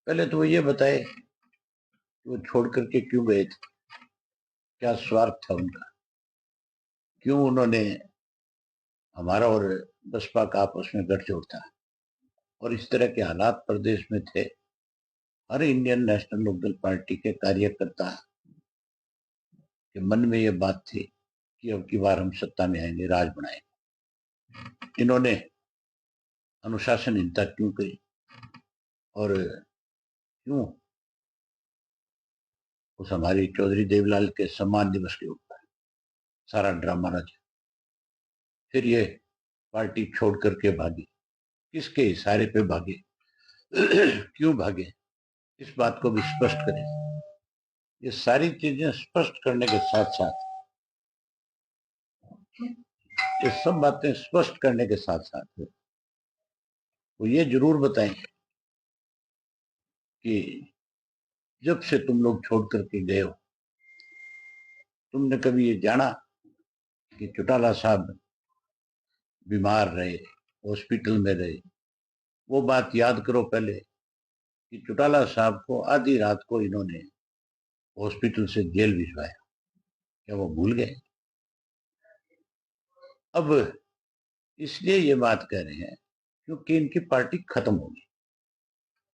पहले तो वो ये बताए कि वो छोड़ करके क्यों गए थे, क्या स्वार्थ था उनका, क्यों उन्होंने हमारा और बसपा का आपस में गठजोड़ था। और इस तरह के हालात प्रदेश में थे। हर इंडियन नेशनल लोकदल पार्टी के कार्यकर्ता के मन में ये बात थी कि अब की बार हम सत्ता में आएंगे, राज बनाएंगे। इन्होंने अनुशासनहीनता क्यों करी और क्यों उस हमारी चौधरी देवलाल के सम्मान दिवस के ऊपर सारा ड्रामा रचा। फिर ये पार्टी छोड़ करके भागी, किसके इशारे पे भागे, क्यों भागे, इस बात को भी स्पष्ट करें। ये सारी चीजें स्पष्ट करने के साथ साथ, ये सब बातें स्पष्ट करने के साथ साथ वो ये जरूर बताएं कि जब से तुम लोग छोड़ करके गए हो, तुमने कभी ये जाना कि चौटाला साहब बीमार रहे, हॉस्पिटल में रहे? वो बात याद करो पहले कि चौटाला साहब को आधी रात को इन्होंने हॉस्पिटल से जेल भिजवाया। क्या वो भूल गए? अब इसलिए ये बात कह रहे हैं क्योंकि इनकी पार्टी खत्म होगी।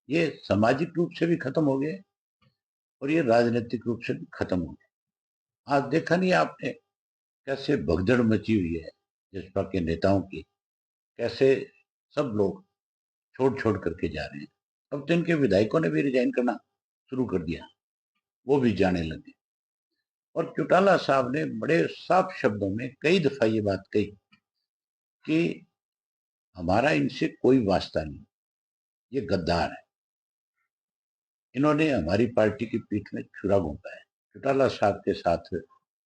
ये सामाजिक रूप से भी खत्म हो गए और ये राजनीतिक रूप से भी खत्म हो गए। आज देखा नहीं आपने कैसे भगदड़ मची हुई है जसपा के नेताओं की, कैसे सब लोग छोड़ छोड़ करके जा रहे हैं। अब तो इनके विधायकों ने भी रिजाइन करना शुरू कर दिया, वो भी जाने लगे। और चौटाला साहब ने बड़े साफ शब्दों में कई दफा ये बात कही कि हमारा इनसे कोई वास्ता नहीं, ये गद्दार है, इन्होंने हमारी पार्टी की पीठ में छुरा घोंपा है। चौटाला साहब के साथ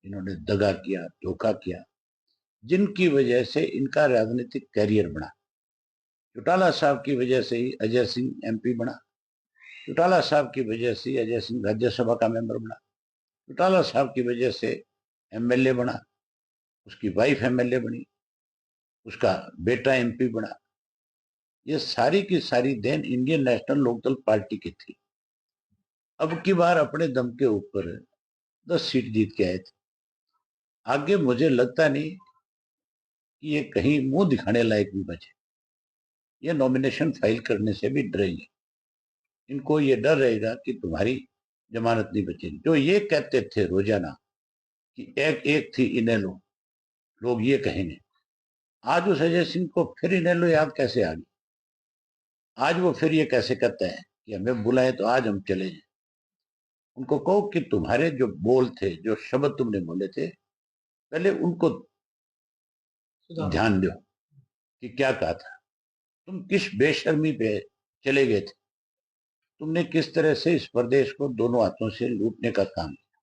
इन्होंने दगा किया, धोखा किया, जिनकी वजह से इनका राजनीतिक कैरियर बना। चौटाला साहब की वजह से ही अजय सिंह एमपी बना, चौटाला साहब की वजह से अजय सिंह राज्यसभा का मेंबर बना, चौटाला साहब की वजह से एमएलए बना, उसकी वाइफ एमएलए बनी, उसका बेटा एमपी बना। ये सारी की सारी then Indian National Lok Dal party की थी। अब की बार अपने दम के ऊपर 10 सीट जीत के आए थे। आगे मुझे लगता नहीं कि ये कहीं मुंह दिखाने लायक भी बचे। ये नॉमिनेशन फाइल करने से भी डरेंगे। इनको ये डर रहेगा कि तुम्हारी जमानत नहीं बचेगी। जो ये कहते थे रोजाना कि एक एक थी इनेलो, लोग ये कहेंगे। आज उस अजय सिंह को फिर इनेलो याद कैसे आ गई? आज वो फिर ये कैसे कहते हैं कि हमें बुलाए तो आज हम चले जाए? उनको कहो कि तुम्हारे जो बोल थे, जो शब्द तुमने बोले थे, पहले उनको ध्यान दो कि क्या कहा था। तुम किस बेशर्मी पे चले गए थे, तुमने किस तरह से इस प्रदेश को दोनों हाथों से लूटने का काम किया।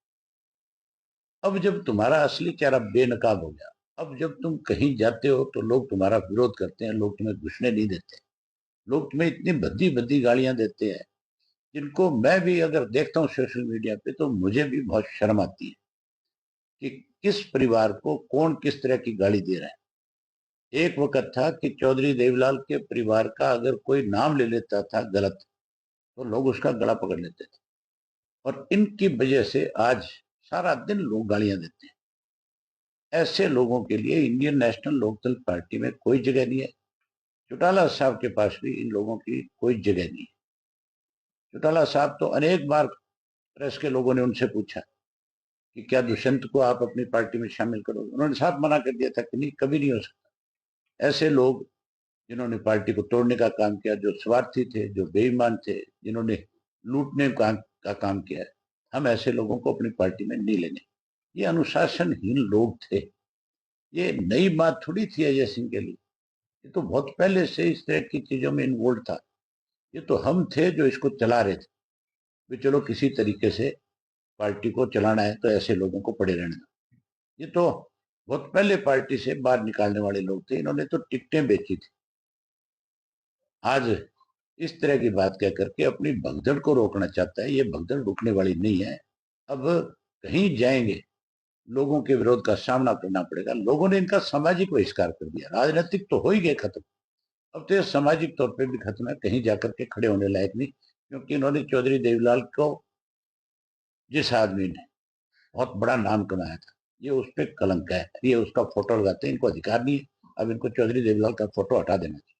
अब जब तुम्हारा असली चेहरा बेनकाब हो गया, अब जब तुम कहीं जाते हो तो लोग तुम्हारा विरोध करते हैं, लोग तुम्हें घुसने नहीं देते, लोग तुम्हें इतनी भद्दी भद्दी गालियां देते हैं जिनको मैं भी अगर देखता हूँ सोशल मीडिया पे तो मुझे भी बहुत शर्म आती है कि किस परिवार को कौन किस तरह की गाली दे रहा है। एक वक्त था कि चौधरी देवलाल के परिवार का अगर कोई नाम ले लेता था गलत तो लोग उसका गला पकड़ लेते थे। और इनकी वजह से आज सारा दिन लोग गालियां देते हैं। ऐसे लोगों के लिए इंडियन नेशनल लोकदल पार्टी में कोई जगह नहीं है। चौटाला साहब के पास भी इन लोगों की कोई जगह नहीं है। चौटाला साहब तो अनेक बार प्रेस के लोगों ने उनसे पूछा कि क्या दुष्यंत को आप अपनी पार्टी में शामिल करोगे? उन्होंने साफ मना कर दिया था कि नहीं, कभी नहीं हो सकता। ऐसे लोग जिन्होंने पार्टी को तोड़ने का काम किया, जो स्वार्थी थे, जो बेईमान थे, जिन्होंने लूटने का काम किया है, हम ऐसे लोगों को अपनी पार्टी में नहीं लेंगे। ये अनुशासनहीन लोग थे। ये नई बात थोड़ी थी अजय सिंह के लिए, ये तो बहुत पहले से इस तरह की चीजों में इन्वॉल्व था। ये तो हम थे जो इसको चला रहे थे भी, चलो किसी तरीके से पार्टी को चलाना है तो ऐसे लोगों को पड़े रहने दो। ये तो बहुत पहले पार्टी से बाहर निकालने वाले लोग थे, इन्होंने तो टिकटें बेची थी। आज इस तरह की बात कह करके अपनी भगदड़ को रोकना चाहता है। ये भगदड़ रुकने वाली नहीं है। अब कहीं जाएंगे, लोगों के विरोध का सामना करना पड़ेगा। लोगों ने इनका सामाजिक बहिष्कार कर दिया, राजनीतिक तो हो ही गए खत्म, अब तो ये सामाजिक तौर पे भी खत्म है, कहीं जाकर के खड़े होने लायक नहीं। क्योंकि इन्होंने चौधरी देवीलाल को, जिस आदमी ने बहुत बड़ा नाम कमाया था, ये उस पर कलंक है, ये उसका फोटो लगाते हैं, इनको अधिकार नहीं है। अब इनको चौधरी देवीलाल का फोटो हटा देना चाहिए।